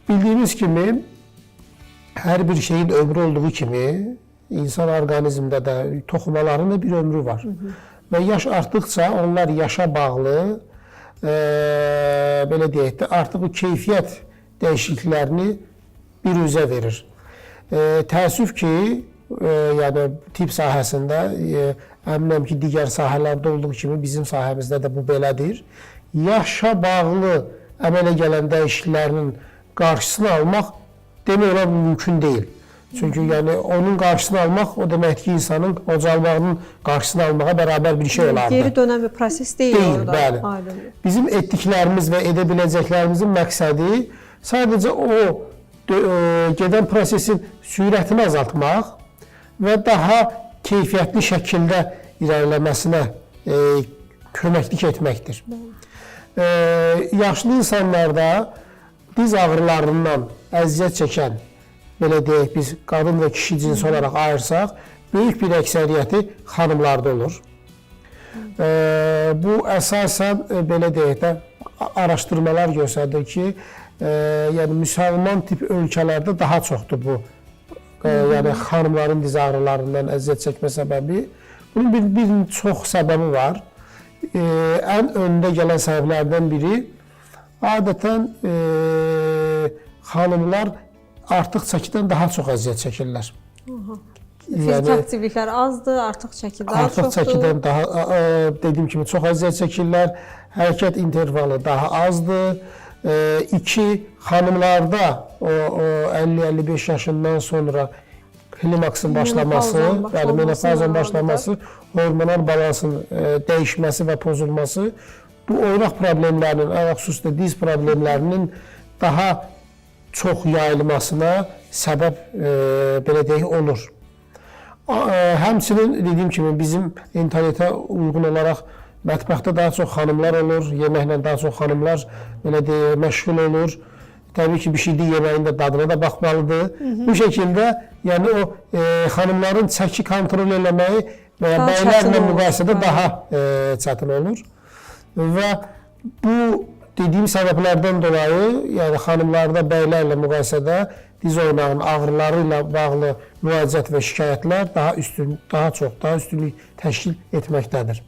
Bildiyimiz kimi, hər bir şeyin ömrü olduğu kimi, insan orqanizmdə də toxumaların da bir ömrü var. Və yaş artdıqca onlar yaşa bağlı, belə deyək də, artıq o keyfiyyət dəyişikliklərini bir üzə verir. Təəssüf ki, yəni tibb sahəsində, əminəm ki, digər sahələrdə olduğu kimi bizim sahəmizdə də bu belədir. Yaşa bağlı əmələ gələn dəyişikliklərin qarşısını almaq demək olar mümkün deyil. Çünki yəni onun qarşısını almaq o deməkdir ki, insanın qocalmağının qarşısını almağa bərabər bir şey olardı. Geri dönən bir proses deyil orada. Bəli. Aydın. Bizim etdiklərimiz və edə biləcəklərimizin məqsədi sadəcə o gedən prosesin sürətini azaltmaq və daha keyfiyyətli şəkildə irəliləməsinə köməklik etməkdir. Yaşlı insanlarda diz ağrılarından əziyyət çəkən, belə deyək, biz qadın və kişi cinsi olaraq ayırsaq, böyük bir əksəriyyəti xanımlarda olur. Bu əsasən, belə deyək də, araşdırmalar göstərir ki, yəni müsəlman tip ölkələrdə daha çoxdur bu, yəni xanımların diz ağrılarından əziyyət çəkmə səbəbi. Bunun bir çox səbəbi var. Ən öndə gələn səbəblərdən biri, adətən xanımlar artıq çəkidən daha çox əziyyət çəkirlər. Fizik aktivliklər azdır, artıq çəki daha çoxdur. Artıq çəkidən daha, dediyim kimi, çox əziyyət çəkirlər. Hərəkət intervalı daha azdır. Xanımlarda o 50-55 yaşından sonra klimaksın başlaması, yəni menopazın başlaması, hormonal balansın dəyişməsi və pozulması bu oynaq problemlərinin, xüsusilə diz problemlərinin daha çox yayılmasına səbəb, belə deyək, olur. Həmçinin dediyim kimi bizim internetə uyğun olaraq mətbəxdə daha çox xanımlar olur, yeməklə daha çox xanımlar belə deyək, məşğul olur. Təbii ki, bişirdiyi yeməyin də dadına da baxmalıdır. Bu şəkildə, yəni o xanımların çəki kontrol eləməyi və ya bəylərlə müqayisədə daha çətin olur. Və bu dediyim səbəblərdən dolayı, yəni xanımlarda bəylərlə müqayisədə diz oynağının ağrıları ilə bağlı müraciət və şikayətlər daha üstünlük təşkil etməkdədir.